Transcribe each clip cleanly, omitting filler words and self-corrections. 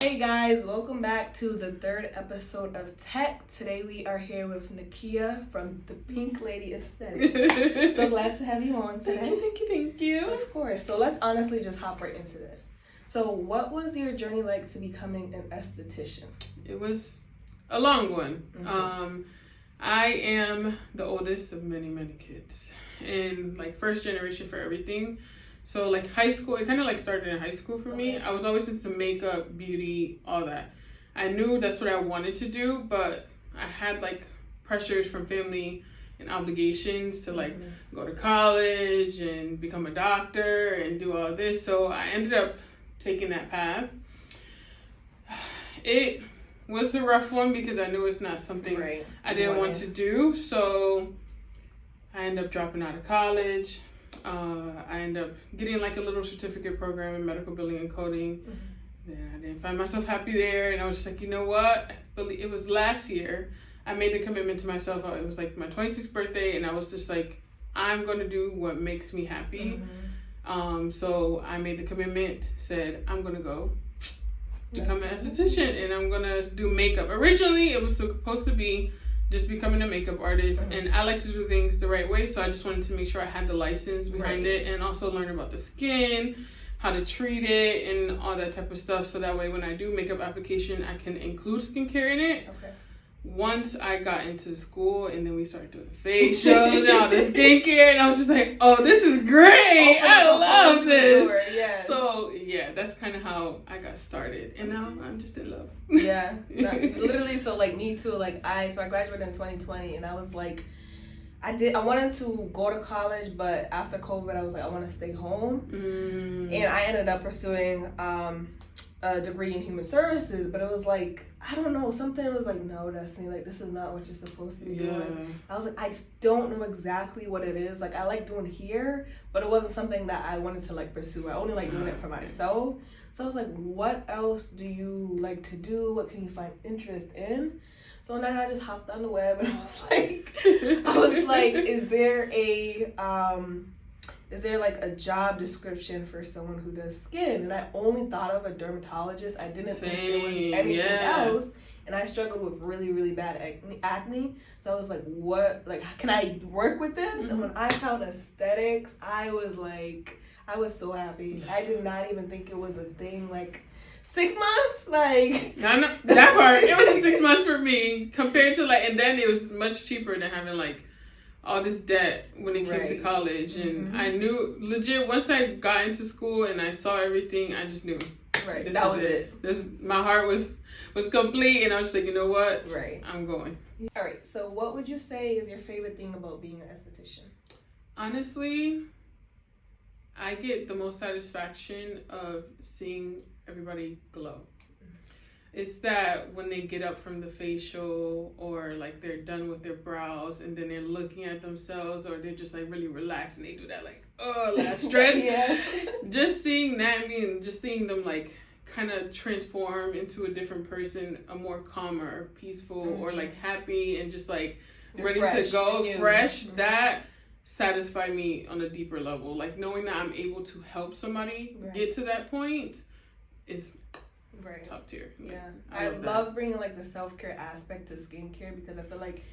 Hey guys, welcome back to the third episode of Tech. Today we are here with Nikiea from the Pink Lady Esthetics. So glad to have you on today. Thank you. Of course. So let's honestly just hop right into this. So what was your journey like to becoming an esthetician? It was a long one. Mm-hmm. I am the oldest of many kids, and like first generation for everything. So like high school, it kind of like started in high school for me. I was always into makeup, beauty, all that. I knew that's what I wanted to do, but I had like pressures from family and obligations to like go to college and become a doctor and do all this. So I ended up taking that path. It was a rough one because I knew it's not something I didn't want to do. So I ended up dropping out of college. I ended up getting like a little certificate program in medical billing and coding. Then I didn't find myself happy there, and I was just like, you know what? It was last year. I made the commitment to myself. It was like my 26th birthday, and I was just like, I'm gonna do what makes me happy. So I made the commitment. Said I'm gonna go become an esthetician, and I'm gonna do makeup. Originally, it was supposed to be just becoming a makeup artist, and I like to do things the right way, so I just wanted to make sure I had the license behind it, and also learn about the skin, how to treat it, and all that type of stuff, so that way when I do makeup application, I can include skincare in it. Once I got into school, and then we started doing facials and all the skincare, and I was just like, oh, this is great! I love this! So, yeah, that's kind of how I got started, and now I'm just in love. Yeah, literally, so like me too, like I graduated in 2020, and I was like, I wanted to go to college, but after COVID, I was like, I want to stay home, and I ended up pursuing a degree in human services, but it was like, I don't know, something was like, no, Destiny, like this is not what you're supposed to be doing. I was like, I just don't know exactly what it is. Like I like doing hair, but it wasn't something that I wanted to like pursue. I only like doing it for myself. So I was like, what else do you like to do? What can you find interest in? So then I just hopped on the web, and I was like, is there like a job description for someone who does skin? And I only thought of a dermatologist. I didn't think there was anything else. And I struggled with really bad acne. So I was like, what, like, can I work with this? And when I found aesthetics, I was so happy. I did not even think it was a thing. Like 6 months, like no, that part, it was 6 months for me compared to like, and then it was much cheaper than having like all this debt when it came to college. And I knew legit once I got into school and I saw everything, I just knew that was it. My heart was complete, and I was just like, you know what, I'm going. All right, so what would you say is your favorite thing about being an esthetician? Honestly, I get the most satisfaction of seeing everybody glow. It's that when they get up from the facial, or like they're done with their brows and then they're looking at themselves, or they're just like really relaxed and they do that like, oh, last stretch. Just seeing that, just seeing them like kind of transform into a different person, a more calmer, peaceful, or like happy and just like ready to go, fresh, that satisfied me on a deeper level. Like knowing that I'm able to help somebody get to that point is top tier. I love bringing like the self-care aspect to skincare, because I feel like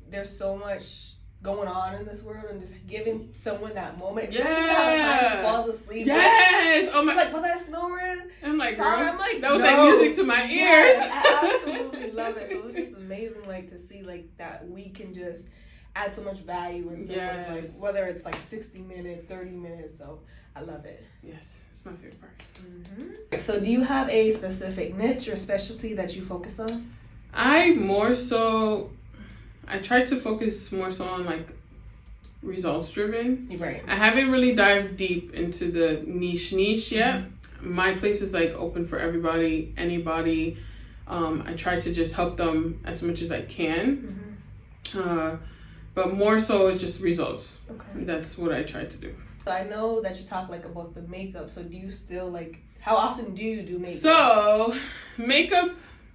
there's so much going on in this world, and just giving someone that moment, especially how time falls asleep. Oh my, like, was I snoring? I'm like, sorry, girl, I'm like, that was like music to my ears. I absolutely love it. So it was just amazing, like to see like that we can just add so much value in someone's life, whether it's like 60 minutes, 30 minutes. So I love it. Yes, it's my favorite part. So do you have a specific niche or specialty that you focus on? I try to focus more so on like results driven. I haven't really dived deep into the niche yet. My place is like open for everybody, anybody. I try to just help them as much as I can. But more so it's just results. That's what I try to do. So I know that you talk like about the makeup. So do you still like, how often do you do makeup? So makeup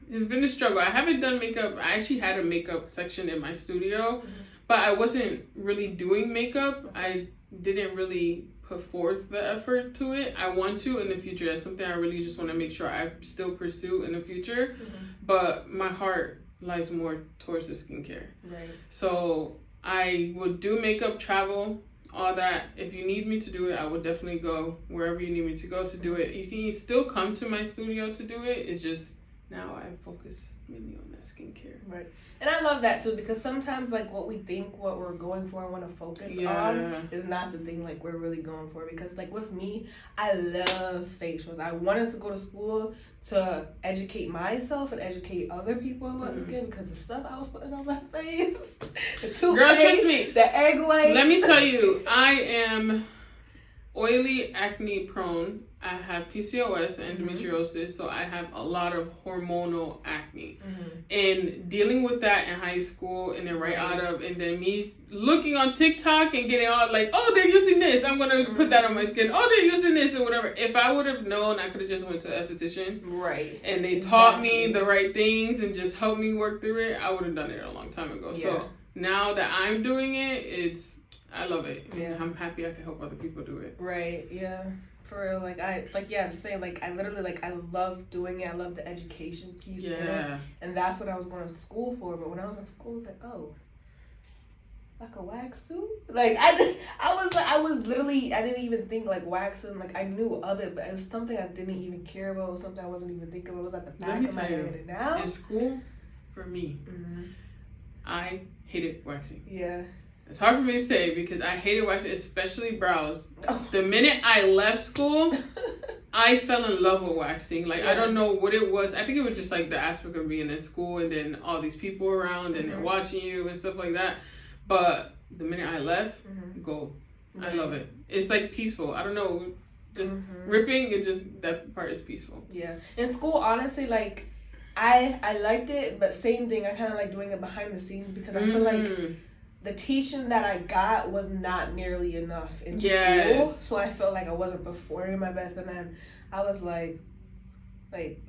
has been a struggle. I haven't done makeup. I actually had a makeup section in my studio, but I wasn't really doing makeup. I didn't really put forth the effort to it. I want to in the future. That's something I really just want to make sure I still pursue in the future. But my heart lies more towards the skincare. Right. So I would do makeup, travel, all that. If you need me to do it, I would definitely go wherever you need me to go to do it. You can still come to my studio to do it. It's just now I focus mainly on that skincare. Right. And I love that too, because sometimes like what we think, what we're going for and want to focus on is not the thing like we're really going for. Because like with me, I love facials. I wanted to go to school to educate myself and educate other people about skin, because the stuff I was putting on my face, the toothpaste, girl, trust me, the egg white. Let me tell you, I am oily, acne prone. I have PCOS and endometriosis, so I have a lot of hormonal acne. And dealing with that in high school and then out of, and then me looking on TikTok and getting all like, oh, they're using this, I'm going to put that on my skin. Oh, they're using this and whatever. If I would have known, I could have just went to an esthetician. Right. And they taught me the right things and just helped me work through it. I would have done it a long time ago. Yeah. So now that I'm doing it, I love it. Yeah. I'm happy I can help other people do it. Right. Yeah. For real, the same. Like, I literally, I love doing it. I love the education piece of it. And that's what I was going to school for. But when I was in school, I was like, oh, like a wax too? Like, I was literally, I didn't even think, like, waxing. Like, I knew of it, but it was something I didn't even care about. It was something I wasn't even thinking about. It was at the back of my head. And now? In school, for me, I hated waxing. Yeah. It's hard for me to say because I hated waxing, especially brows. The minute I left school, I fell in love with waxing. Like, I don't know what it was. I think it was just like the aspect of being in school and then all these people around and they're watching you and stuff like that. But the minute I left, go. I love it. It's like peaceful. I don't know. Just ripping, that part is peaceful. Yeah. In school, honestly, like, I liked it, but same thing. I kind of like doing it behind the scenes because I feel like the teaching that I got was not nearly enough in school, so I felt like I wasn't performing my best, and then I was like,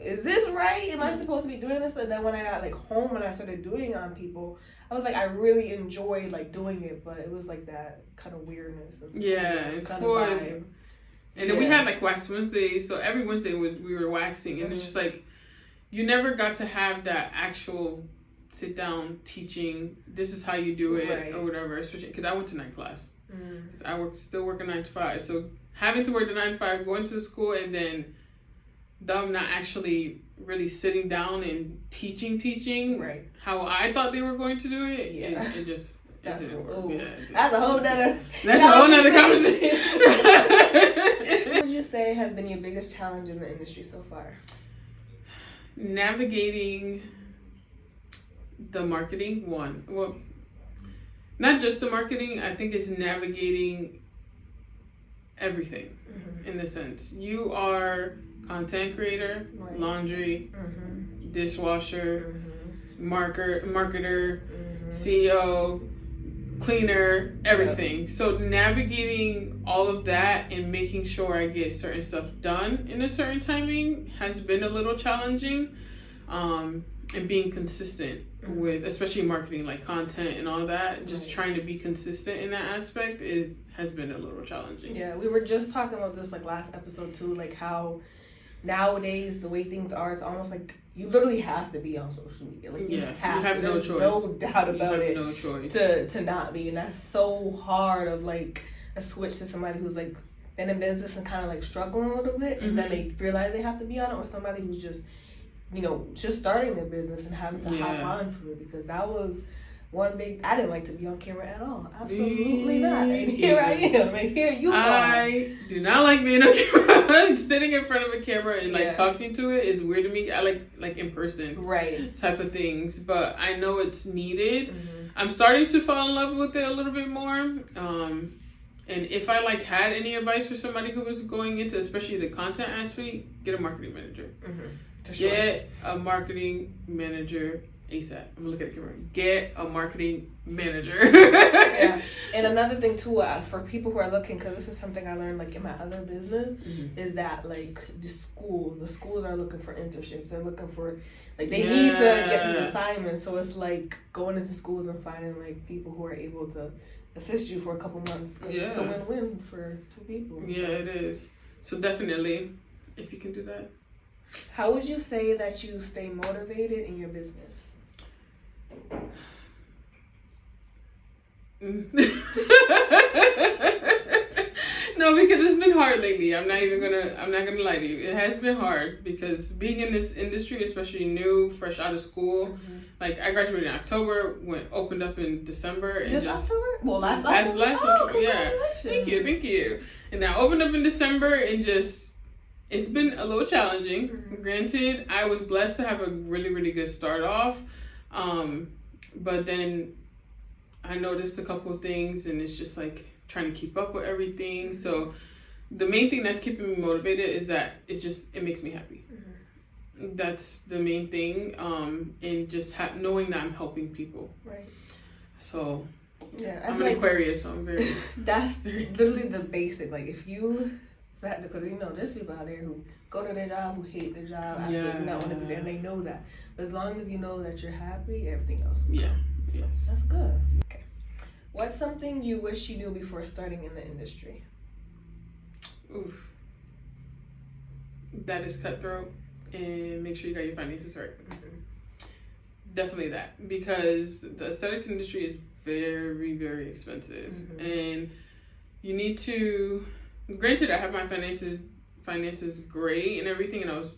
is this right? Am I supposed to be doing this? And then when I got like home and I started doing it on people, I was like, I really enjoyed like doing it, but it was like that kind of weirdness. In school. And then we had like wax Wednesdays, so every Wednesday we were waxing, and it's just like you never got to have that actual sit down teaching, this is how you do it or whatever, especially because I went to night class. Because I still work a 9 to 5, so having to work the 9 to 5, going to the school, and then them not actually really sitting down and teaching how I thought they were going to do it, it just didn't work. That's a whole nother conversation. What would you say has been your biggest challenge in the industry so far? Navigating the marketing, well, not just the marketing, I think it's navigating everything in the sense. You are content creator, laundry, dishwasher, marketer, CEO, cleaner, everything. So navigating all of that and making sure I get certain stuff done in a certain timing has been a little challenging. And being consistent with, especially marketing, like content and all that, just trying to be consistent in that aspect has been a little challenging. Yeah, we were just talking about this like last episode too, like how nowadays the way things are, it's almost like you literally have to be on social media. Like you have no choice. No doubt about it. No choice to not be, and that's so hard of like a switch to somebody who's like been in business and kind of like struggling a little bit, and then they realize they have to be on it, or somebody who's just just starting their business and having to hop onto it, because that was one big, I didn't like to be on camera at all. Absolutely not. And here I am, and here you are. I do not like being on camera. Sitting in front of a camera and like talking to it is weird to me. I like in person type of things, but I know it's needed. I'm starting to fall in love with it a little bit more. And if I like had any advice for somebody who was going into, especially the content aspect, get a marketing manager. Sure. Get a marketing manager ASAP. I'm gonna look at the camera. Get a marketing manager. And another thing too, for people who are looking, because this is something I learned like in my other business, is that like the schools are looking for internships. They're looking for like they need to get these assignments. So it's like going into schools and finding like people who are able to assist you for a couple months. Yeah. It's a win-win for two people. Yeah, it is. So definitely, if you can do that. How would you say that you stay motivated in your business? No, because it's been hard lately. I'm not gonna lie to you. It has been hard because being in this industry, especially new, fresh out of school, like I graduated in October, opened up in December, and October? Well, last October, yeah. Thank you. And I opened up in December, and it's been a little challenging. Granted, I was blessed to have a really, really good start off, but then I noticed a couple of things, and it's just like trying to keep up with everything. So the main thing that's keeping me motivated is that it makes me happy. That's the main thing, and just knowing that I'm helping people. Right. So yeah, I'm an Aquarius, so I'm very. That's literally the basic. Like if you, because there's people out there who go to their job, who hate their job, absolutely not want to be there, and they know that. But as long as you know that you're happy, everything else. Yeah. So yes. That's good. Okay. What's something you wish you knew before starting in the industry? Oof. That is cutthroat, and make sure you got your finances right. Definitely that, because the aesthetics industry is very, very expensive, and you need to. Granted, I have my finances great and everything, and I was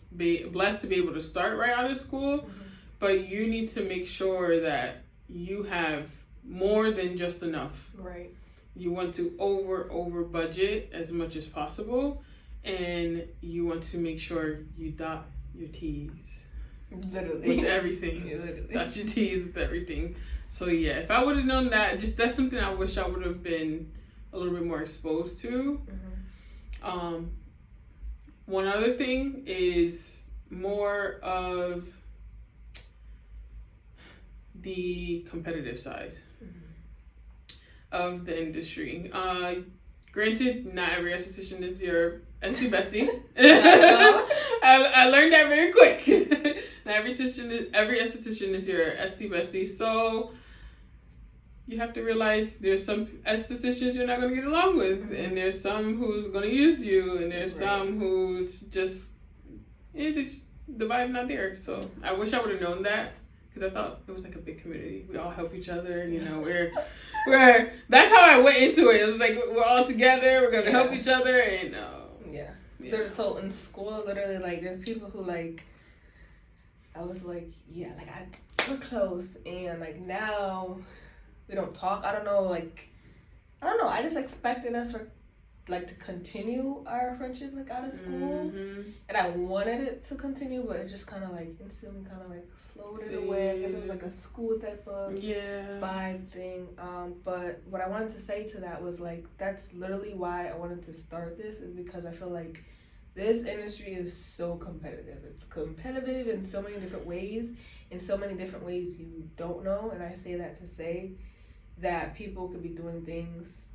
blessed to be able to start right out of school. But you need to make sure that you have more than just enough. Right. You want to over budget as much as possible, and you want to make sure you dot your T's. Literally. With everything. Literally. Dot your T's with everything. So yeah, if I would have known that, that's something I wish I would have been a little bit more exposed to. One other thing is more of the competitive side of the industry. Granted, not every esthetician is your esty bestie. I learned that very quick. Not every esthetician is your esty bestie. So you have to realize there's some estheticians you're not going to get along with, and there's some who's going to use you, and there's some who's just the vibe not there. So I wish I would have known that, because I thought it was like a big community. We all help each other, we're that's how I went into it. It was like we're all together, we're gonna help each other, and So in school, literally, like there's people who like, I was like, we're close, and like now we don't talk. I don't know. I just expected us to continue our friendship out of school, and I wanted it to continue, but it just kind of instantly floated away. I guess it was a school type of vibe thing. But what I wanted to say to that was that's literally why I wanted to start this, is because I feel like this industry is so competitive. It's competitive in so many different ways, you don't know. And I say that to say that people could be doing things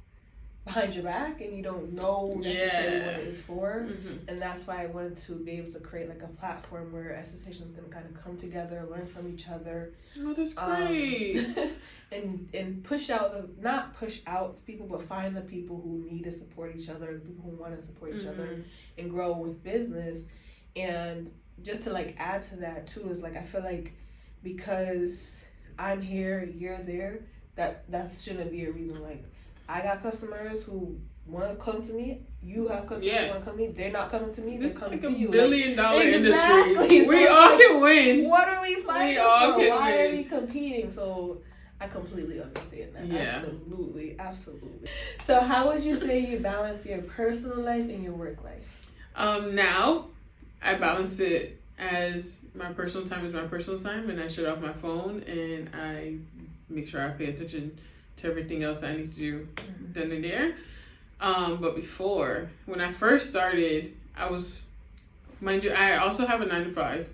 behind your back and you don't know necessarily what it is for. And that's why I wanted to be able to create a platform where estheticians can kind of come together, learn from each other. Oh, that's great. And not push out people, but find the people who need to support each other, people who want to support each other and grow with business. And just to add to that too is I feel like because I'm here, you're there, that shouldn't be a reason. I got customers who want to come to me. You have customers who want to come to me. They're not coming to me. They're coming to you. $1 billion industry. So we all can win. What are we fighting for? Why are we competing? So I completely understand that. Yeah. Absolutely. So how would you say you balance your personal life and your work life? Now I balance it as my personal time is my personal time, and I shut off my phone and I make sure I pay attention to everything else I need to do then and there. But before, when I first started, I was, mind you, I also have a 9 to 5.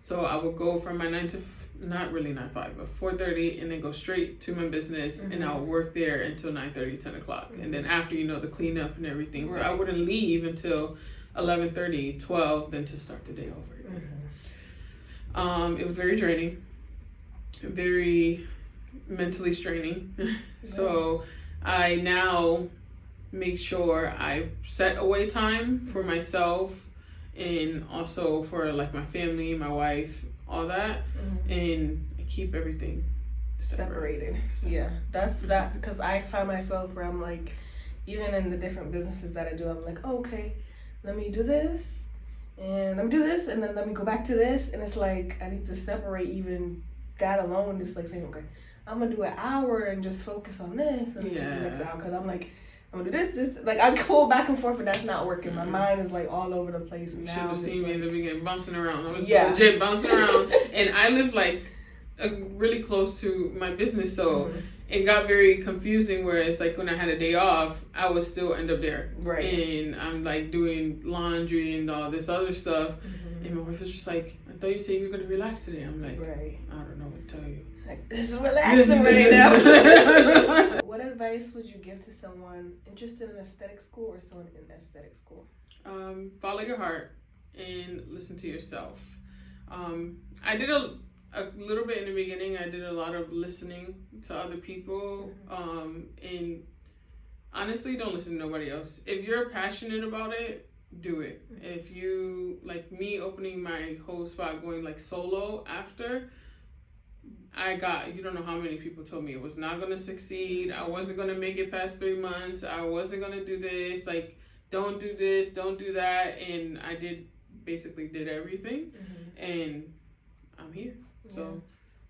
So I would go from my 9 to, not really 9 to 5, but 4:30, and then go straight to my business, and I would work there until 9:30, 10 o'clock. And then after, the cleanup and everything. So I wouldn't leave until 11:30, 12, then to start the day over again. It was very draining, very mentally straining. So I now make sure I set away time for myself and also for like my family, my wife, all that, and keep everything separated. Yeah, that's that, because I find myself where I'm like, even in the different businesses that I do, I'm like, oh, okay, let me do this and let me do this and then let me go back to this, and it's like I need to separate even that alone, just like saying, okay, I'm gonna do an hour and just focus on this and take the next hour, because I'm like, I'm gonna do this, like I go back and forth, but that's not working. My mind is like all over the place. And you should have seen me in the beginning bouncing around. I was legit bouncing around, and I live like really close to my business, so it got very confusing. Where it's like when I had a day off, I would still end up there, right? And I'm like doing laundry and all this other stuff, and my wife was just like, "I thought you said you were gonna relax today." I'm like, right. I don't know what to tell you. Like, this is relaxing right now. What advice would you give to someone interested in aesthetic school or someone in aesthetic school? Follow your heart and listen to yourself. I did a little bit in the beginning. I did a lot of listening to other people, and honestly, don't listen to nobody else. If you're passionate about it, do it. If you, like me, opening my whole spot, going like solo after, you don't know how many people told me it was not going to succeed. I wasn't going to make it past 3 months. I wasn't going to do this. Like, don't do this, don't do that. And I basically did everything. And I'm here. So,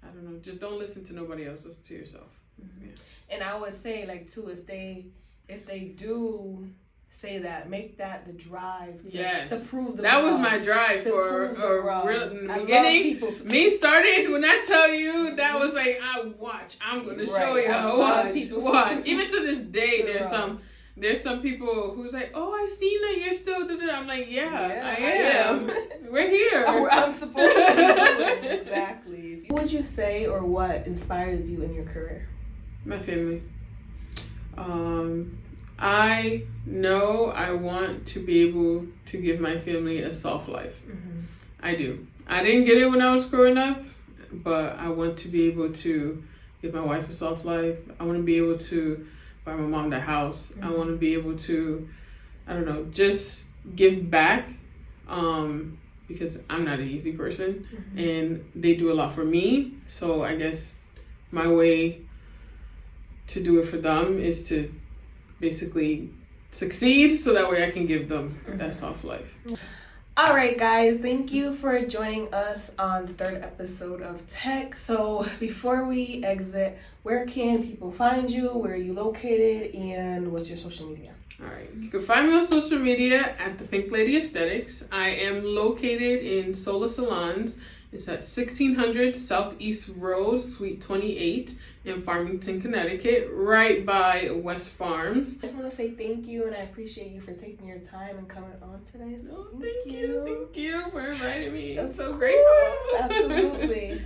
I don't know. Just don't listen to nobody else. Listen to yourself. Yeah. And I would say, like, too, if they do say that, make that the drive to prove that was my drive for real in the beginning. Me started when I tell you that was like, I'm gonna show you watch. Even to this day, there's some people who's like, oh, I seen that you're still doing it. I'm like, I am. We're here. I'm supposed to be doing it. Exactly. What would you say, or what inspires you in your career? My family. I know I want to be able to give my family a soft life. I do. I didn't get it when I was growing up, but I want to be able to give my wife a soft life. I want to be able to buy my mom the house. I want to be able to, I don't know, just give back, because I'm not an easy person, and they do a lot for me. So I guess my way to do it for them is to basically succeed, so that way I can give them that soft life. All right, guys, thank you for joining us on the 3rd episode of Tech. So before we exit, where can people find you? Where are you located? And what's your social media? All right, you can find me on social media at the Pink Lady Esthetics. I am located in Sola Salons. It's at 1600 Southeast Road, Suite 28 in Farmington, Connecticut, right by West Farms. I just want to say thank you, and I appreciate you for taking your time and coming on today. So thank you for inviting me. I'm so grateful. Absolutely.